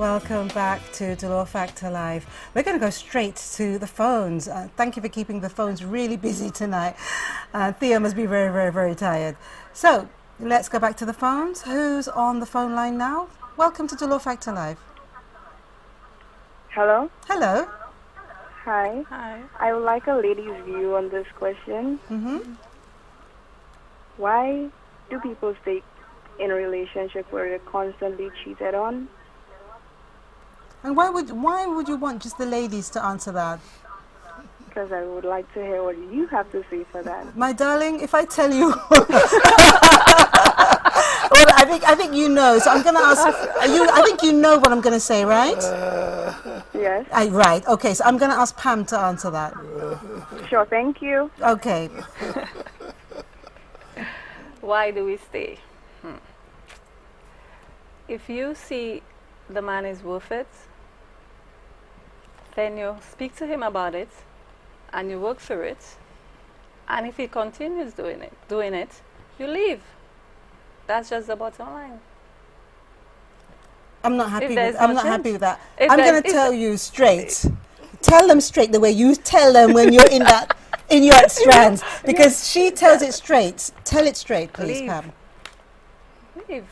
Welcome back to Dolor Factor Live. We're going to go straight to the phones. Thank you for keeping the phones really busy tonight. Thea must be very, very, very tired. So let's go back to the phones. Who's on the phone line now? Welcome to Dolor Factor Live. Hello? Hello. Hi. Hi. I would like a lady's view on this question. Why do people stay in a relationship where they're constantly cheated on? And why would you want just the ladies to answer that? Because I would like to hear what you have to say for that. My darling, if I tell you, well, I think you know. So I'm going to ask you. I think you know what I'm going to say, right? Yes. Right. Okay. So I'm going to ask Pam to answer that. Sure. Thank you. Okay. Why do we stay? If you see the man is worth it, then you speak to him about it and you work through it. And if he continues doing it, you leave. That's just the bottom line. I'm not happy. I'm not happy with that. I'm going to tell you straight. Tell them straight the way you tell them when you're in that in your strands, because she tells it straight. Tell it straight, please, Leave. Pam. Leave.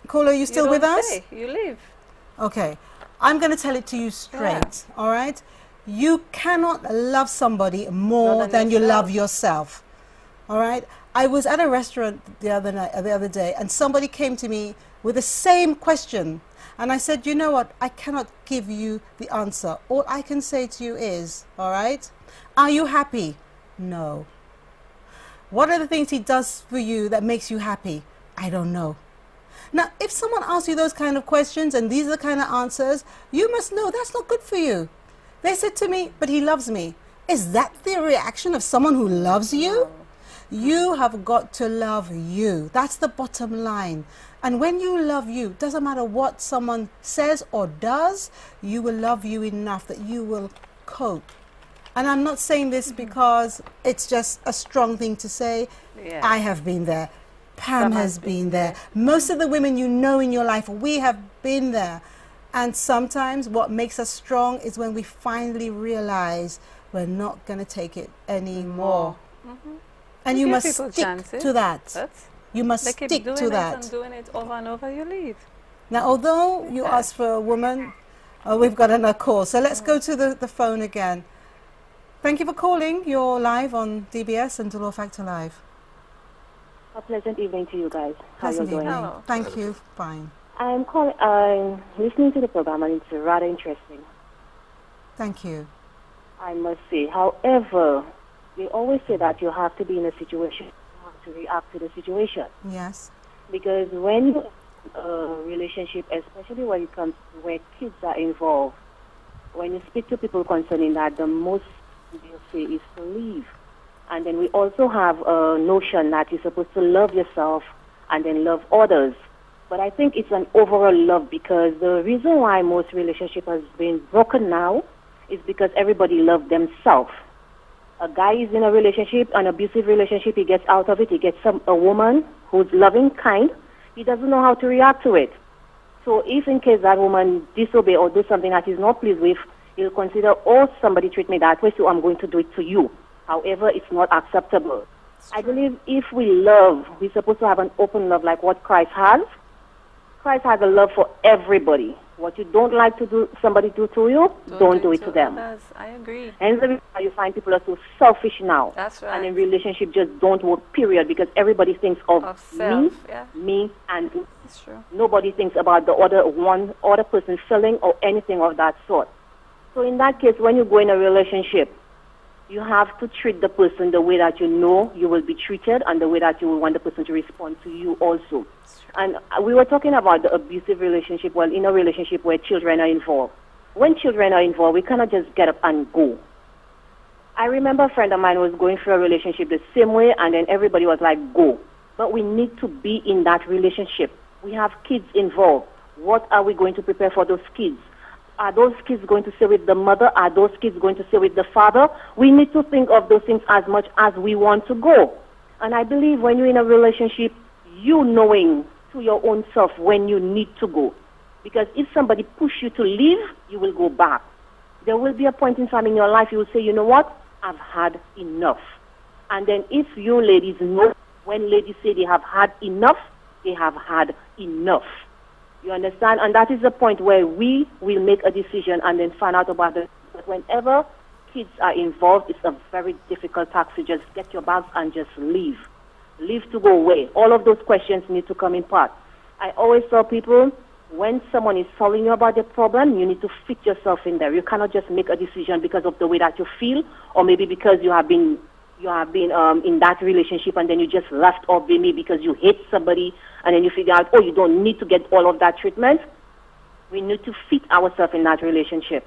Caller, are you still with us? Stay. You leave. Okay. I'm going to tell it to you straight. All right. You cannot love somebody more than you love yourself. All right. I was at a restaurant the other day, and somebody came to me with the same question. And I said, you know what? I cannot give you the answer. All I can say to you is, all right, are you happy? No. What are the things he does for you that makes you happy? I don't know. Now, if someone asks you those kind of questions and these are the kind of answers, you must know that's not good for you. They said to me, but he loves me. Is that the reaction of someone who loves you? You have got to love you. That's the bottom line. And when you love you, doesn't matter what someone says or does, you will love you enough that you will cope. And I'm not saying this because it's just a strong thing to say. Yeah. I have been there. Pam has been there. Most of the women you know in your life, we have been there. And sometimes what makes us strong is when we finally realize we're not going to take it anymore. And you must stick to that. You must stick to that. And doing it over and over, you leave. Now, although you asked for a woman, we've got another call. So let's go to the phone again. Thank you for calling. You're live on DBS and Dolor Factor Live. A pleasant evening to you guys. How are you doing? Hello. Thank you. Fine. I'm listening to the program, and it's rather interesting, Thank you. I must say. However, they always say that you have to be in a situation, you have to react to the situation. Yes. Because when you're in a relationship, especially when it comes to where kids are involved, when you speak to people concerning that, the most they'll say is to leave. And then we also have a notion that you're supposed to love yourself and then love others. But I think it's an overall love, because the reason why most relationships has been broken now is because everybody loves themselves. A guy is in a relationship, an abusive relationship, he gets out of it, he gets a woman who's loving, kind, he doesn't know how to react to it. So if in case that woman disobey or do something that he's not pleased with, he'll consider, oh, somebody treat me that way, so I'm going to do it to you. However, it's not acceptable. I believe if we love, we're supposed to have an open love like what Christ has. Christ has a love for everybody. What you don't like to do, somebody do to you, don't do it to them. Others. I agree. And the reason why you find people are so selfish now. That's right. And in relationship just don't work, period, because everybody thinks of self, me, and That's true. nobody thinks about the other person feeling or anything of that sort. So in that case, when you go in a relationship, you have to treat the person the way that you know you will be treated and the way that you will want the person to respond to you also. And we were talking about the abusive relationship, well, in a relationship where children are involved. When children are involved, we cannot just get up and go. I remember a friend of mine was going through a relationship the same way, and then everybody was like, go. But we need to be in that relationship. We have kids involved. What are we going to prepare for those kids? Are those kids going to stay with the mother? Are those kids going to stay with the father? We need to think of those things as much as we want to go. And I believe when you're in a relationship, you knowing to your own self when you need to go. Because if somebody push you to leave, you will go back. There will be a point in time in your life you will say, you know what, I've had enough. And then if you ladies know, when ladies say they have had enough, they have had enough. You understand? And that is the point where we will make a decision and then find out about it. But whenever kids are involved, it's a very difficult task to just get your bags and just leave. Leave to go away. All of those questions need to come in part. I always tell people, when someone is telling you about the problem, you need to fit yourself in there. You cannot just make a decision because of the way that you feel, or maybe because you have been in that relationship and then you just left, or maybe because you hate somebody and then you figure out, oh, you don't need to get all of that treatment. We need to fit ourselves in that relationship.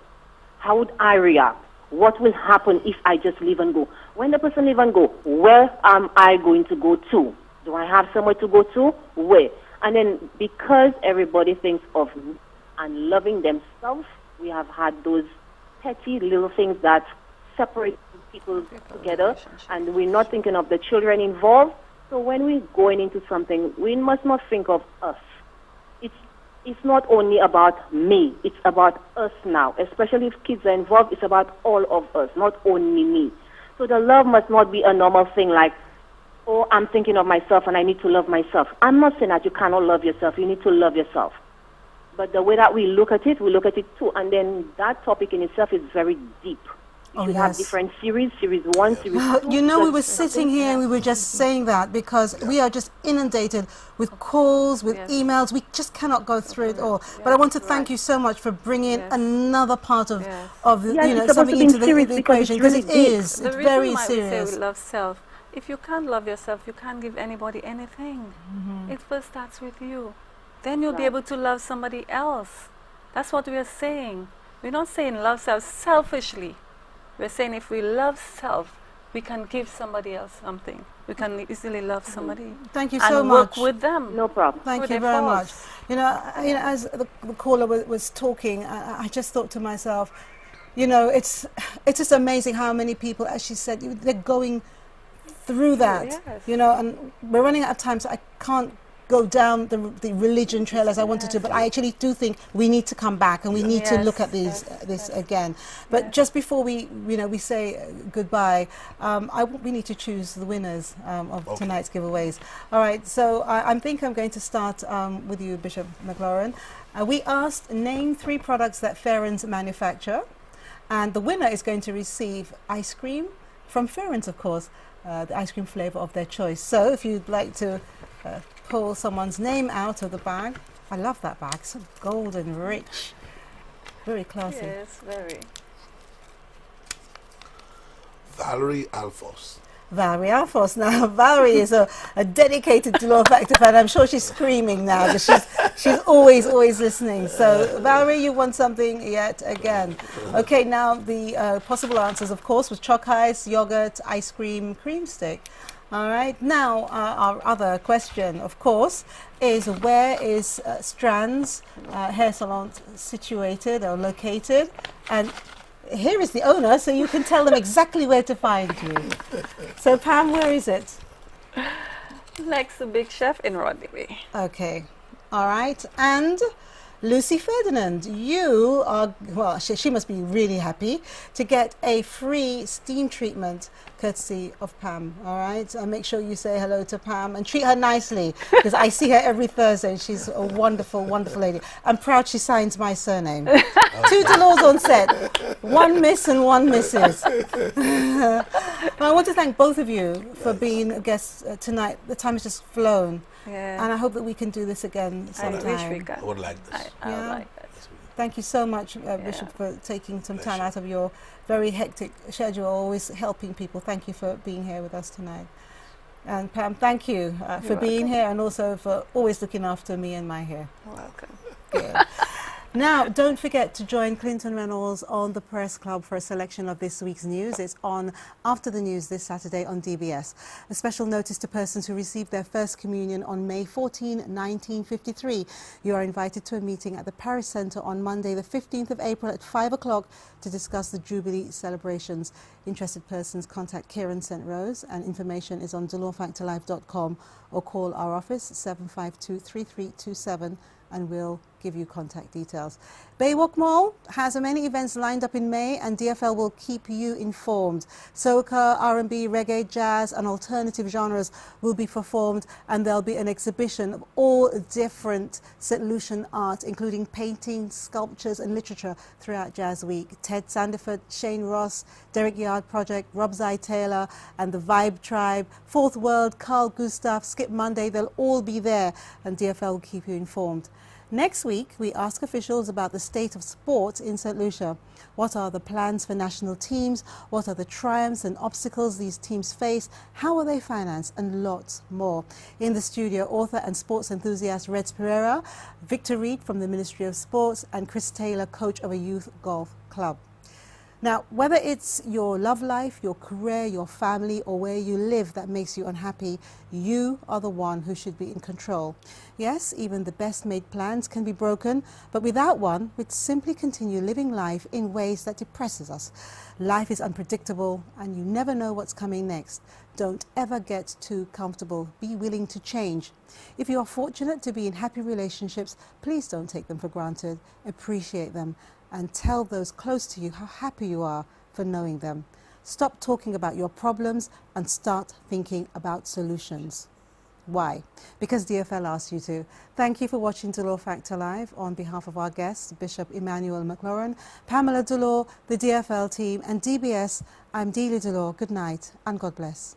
How would I react? What will happen if I just leave and go? When the person leave and go, where am I going to go to? Do I have somewhere to go to? Where? And then because everybody thinks of and loving themselves, we have had those petty little things that separate people together, and we're not thinking of the children involved. So when we're going into something, we must not think of us. It's not only about me, it's about us now. Especially if kids are involved, it's about all of us, not only me. So the love must not be a normal thing like, oh, I'm thinking of myself and I need to love myself. I'm not saying that you cannot love yourself. You need to love yourself. But the way that we look at it too. And then that topic in itself is very deep. We have different series 1, series 2. You know, we were sitting here and we were just saying that because we are just inundated with calls, with emails. We just cannot go through it all. But I want to thank you so much for bringing another part of you know, something into the equation, because it is. It's very serious. The reason why we say we love self, if you can't love yourself, you can't give anybody anything. It first starts with you. Then you'll be able to love somebody else. That's what we are saying. We're not saying love self selfishly. We're saying if we love self, we can give somebody else something. We can easily love somebody. Thank you so and much. work with them. No problem. Thank you very much. You know, as the caller was talking, I just thought to myself, you know, it's just amazing how many people, as she said, they're going through that. You know, and we're running out of time, so I can't go down the religion trail as I wanted to, but I actually do think we need to come back and we need to look at this again. But just before we say goodbye, we need to choose the winners of tonight's giveaways. All right, so I think I'm going to start with you, Bishop McLaurin. We asked, name 3 products that Farron's manufacture, and the winner is going to receive ice cream from Farron's, of course, the ice cream flavor of their choice. So if you'd like to pull someone's name out of the bag. I love that bag, so golden, rich, very classy. Yes, very. Valerie Alphonse. Valerie Alphonse. Now, Valerie is a dedicated Dolor Factor fan. I'm sure she's screaming now, but she's always listening. So, Valerie, you won something yet again. Okay, now the possible answers, of course, was chalk ice, yogurt, ice cream, cream stick. All right, now our other question, of course, is where is Strand's hair salon situated or located? And here is the owner, so you can tell them exactly where to find you. So, Pam, where is it? Lex the Big Chef in Rodney. Okay, all right. And Lucy Ferdinand, you are, well, she must be really happy to get a free steam treatment courtesy of Pam, all right? And make sure you say hello to Pam and treat her nicely, because I see her every Thursday and she's a wonderful, wonderful lady. I'm proud she signs my surname. 2 Dolors on set, 1 Miss and 1 Mrs. I want to thank both of you for being guests tonight. The time has just flown. Yeah. And I hope that we can do this again sometime. I wish we could. I would like this. I would like that. Thank you so much, Bishop, for taking some time out of your very hectic schedule, always helping people. Thank you for being here with us tonight. And Pam, thank you for being here and also for always looking after me and my hair. You're welcome. Good. Now, don't forget to join Clinton Reynolds on the Press Club for a selection of this week's news. It's on after the news this Saturday on DBS. A special notice to persons who received their first communion on May 14, 1953. You are invited to a meeting at the Paris Centre on Monday, the 15th of April at 5 o'clock to discuss the Jubilee celebrations. Interested persons contact Kieran St. Rose, and information is on dolorfactorlife.com or call our office 752-3327 and we'll give you contact details. Baywalk Mall has many events lined up in May, and DFL will keep you informed. Soca, R&B, reggae, jazz and alternative genres will be performed, and there'll be an exhibition of all different St. Lucian art, including painting, sculptures and literature throughout Jazz Week. Ted Sandiford, Shane Ross, Derek Yard Project, Rob Zai Taylor and the Vibe Tribe, Fourth World, Carl Gustav, Skip Monday, they'll all be there, and DFL will keep you informed. Next week, we ask officials about the state of sport in St. Lucia. What are the plans for national teams? What are the triumphs and obstacles these teams face? How are they financed? And lots more. In the studio, author and sports enthusiast Reds Pereira, Victor Reed from the Ministry of Sports, and Chris Taylor, coach of a youth golf club. Now, whether it's your love life, your career, your family, or where you live that makes you unhappy, you are the one who should be in control. Yes, even the best made plans can be broken, but without one, we'd simply continue living life in ways that depresses us. Life is unpredictable, and you never know what's coming next. Don't ever get too comfortable. Be willing to change. If you are fortunate to be in happy relationships, please don't take them for granted. Appreciate them. And tell those close to you how happy you are for knowing them. Stop talking about your problems and start thinking about solutions. Why? Because DFL asks you to. Thank you for watching Dolor Factor Live. On behalf of our guests, Bishop Emmanuel McLaurin, Pamela Dolor, the DFL team and DBS, I'm Delia Dolor. Good night and God bless.